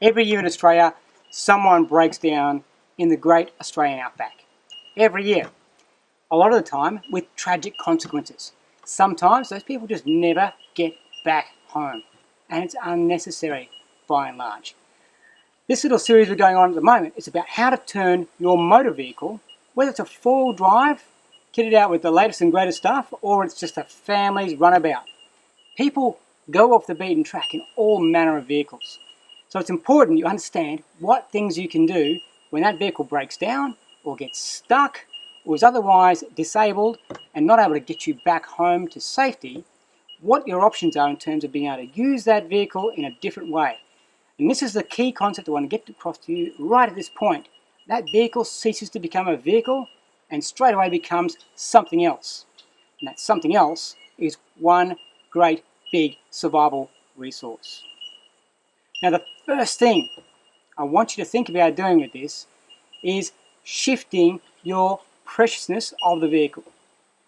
Every year in Australia, someone breaks down in the Great Australian Outback. Every year. A lot of the time with tragic consequences. Sometimes those people just never get back home. And it's unnecessary by and large. This little series we're going on at the moment is about how to turn your motor vehicle, whether it's a four-wheel drive, kitted out with the latest and greatest stuff, or it's just a family's runabout. People go off the beaten track in all manner of vehicles. So it's important you understand what things you can do when that vehicle breaks down or gets stuck or is otherwise disabled and not able to get you back home to safety, what your options are in terms of being able to use that vehicle in a different way. And this is the key concept I want to get across to you right at this point. That vehicle ceases to become a vehicle and straight away becomes something else. And that something else is one great big survival resource. Now the first thing I want you to think about doing with this is shifting your preciousness of the vehicle.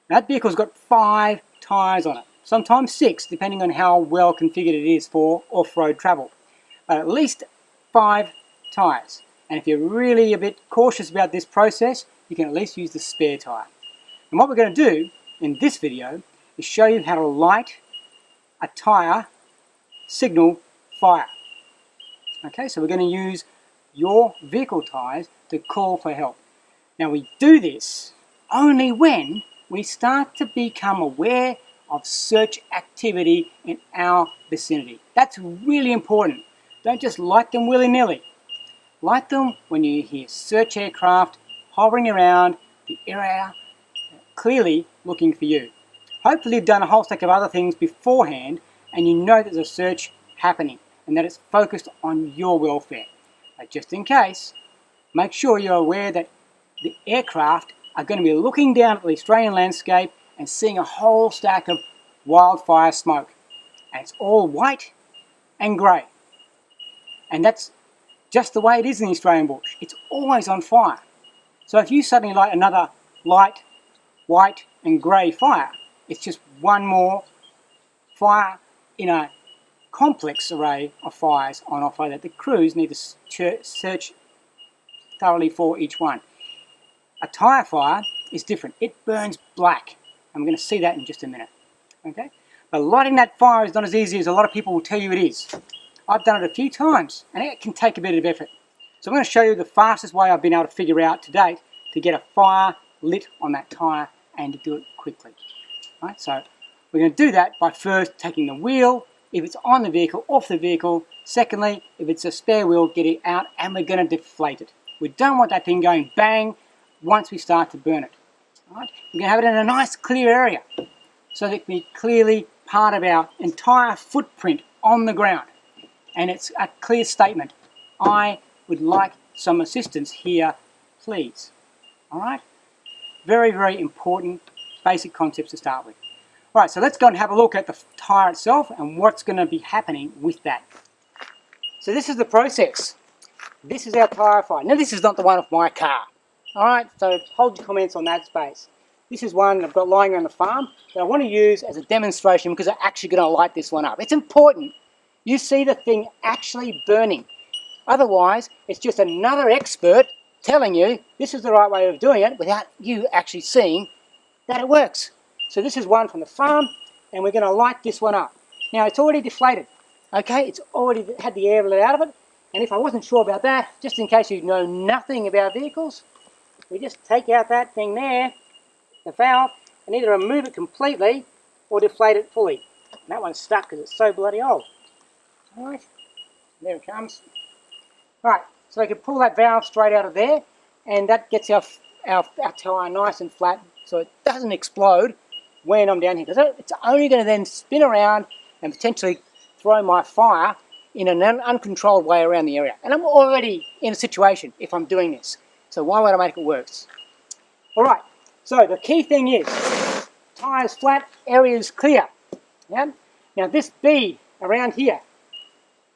That vehicle's got 5 tyres on it, sometimes 6 depending on how well configured it is for off-road travel. But at least 5 tyres. And if you're really a bit cautious about this process, you can at least use the spare tyre. And what we're going to do in this video is show you how to light a tyre signal fire. Okay, so we're going to use your vehicle tyres to call for help. Now we do this only when we start to become aware of search activity in our vicinity. That's really important. Don't just light them willy-nilly. Light them when you hear search aircraft hovering around the area, clearly looking for you. Hopefully you've done a whole stack of other things beforehand and you know there's a search happening and that it's focused on your welfare. But just in case, make sure you're aware that the aircraft are going to be looking down at the Australian landscape and seeing a whole stack of wildfire smoke. And it's all white and grey. And that's just the way it is in the Australian bush. It's always on fire. So if you suddenly light another light, white and grey fire, it's just one more fire in a complex array of fires on off-road that the crews need to search thoroughly for each one. A tyre fire is different. It burns black. And we're going to see that in just a minute. Okay? But lighting that fire is not as easy as a lot of people will tell you it is. I've done it a few times and it can take a bit of effort. So I'm going to show you the fastest way I've been able to figure out to date to get a fire lit on that tyre and to do it quickly. Right? So we're going to do that by first taking the wheel, if it's on the vehicle, off the vehicle. Secondly, if it's a spare wheel, get it out and we're going to deflate it. We don't want that thing going bang once we start to burn it. Right? We're going to have it in a nice clear area so that it can be clearly part of our entire footprint on the ground. And it's a clear statement. I would like some assistance here, please. Alright? Very, very important basic concepts to start with. Alright, so let's go and have a look at the tyre itself and what's going to be happening with that. So this is the process. This is our tyre fire. Now this is not the one off my car. Alright, so hold your comments on that space. This is one I've got lying around the farm that I want to use as a demonstration because I'm actually going to light this one up. It's important you see the thing actually burning. Otherwise, it's just another expert telling you this is the right way of doing it without you actually seeing that it works. So this is one from the farm and we're going to light this one up. Now it's already deflated. Okay, it's already had the air let out of it. And if I wasn't sure about that, just in case you know nothing about vehicles, we just take out that thing there, the valve, and either remove it completely or deflate it fully. And that one's stuck because it's so bloody old. Alright, there it comes. Right, so I can pull that valve straight out of there and that gets our tyre nice and flat so it doesn't explode when I'm down here. Because it's only going to then spin around and potentially throw my fire in an uncontrolled way around the area. And I'm already in a situation if I'm doing this. So why would I make it worse? Alright, so the key thing is, tyres flat, areas clear. Yeah? Now this bead around here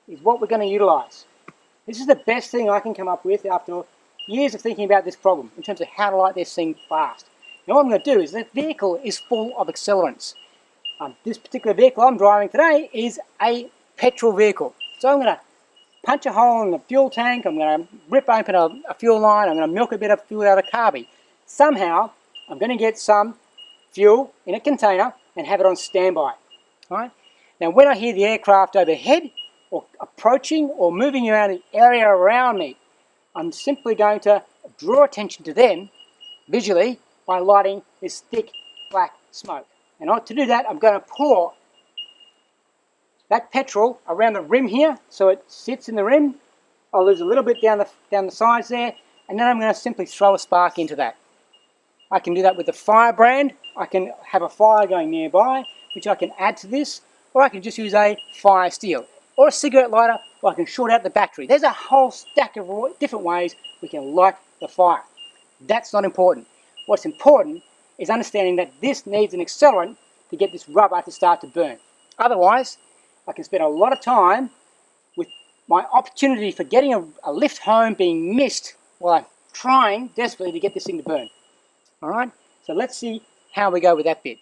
is what we're going to utilise. This is the best thing I can come up with after years of thinking about this problem in terms of how to light this thing fast. Now what I'm going to do is the vehicle is full of accelerants. This particular vehicle I'm driving today is a petrol vehicle. So I'm going to punch a hole in the fuel tank, I'm going to rip open a fuel line, I'm going to milk a bit of fuel out of carby. Somehow, I'm going to get some fuel in a container and have it on standby. Right? Now, when I hear the aircraft overhead, or approaching, or moving around the area around me, I'm simply going to draw attention to them visually by lighting this thick black smoke. And to do that, I'm going to pour that petrol around the rim here, so it sits in the rim. I'll lose a little bit down the sides there, and then I'm going to simply throw a spark into that. I can do that with the firebrand. I can have a fire going nearby, which I can add to this, or I can just use a fire steel, or a cigarette lighter, or I can short out the battery. There's a whole stack of different ways we can light the fire. That's not important. What's important is understanding that this needs an accelerant to get this rubber to start to burn. Otherwise, I can spend a lot of time with my opportunity for getting a lift home being missed while I'm trying desperately to get this thing to burn. Alright, so let's see how we go with that bit.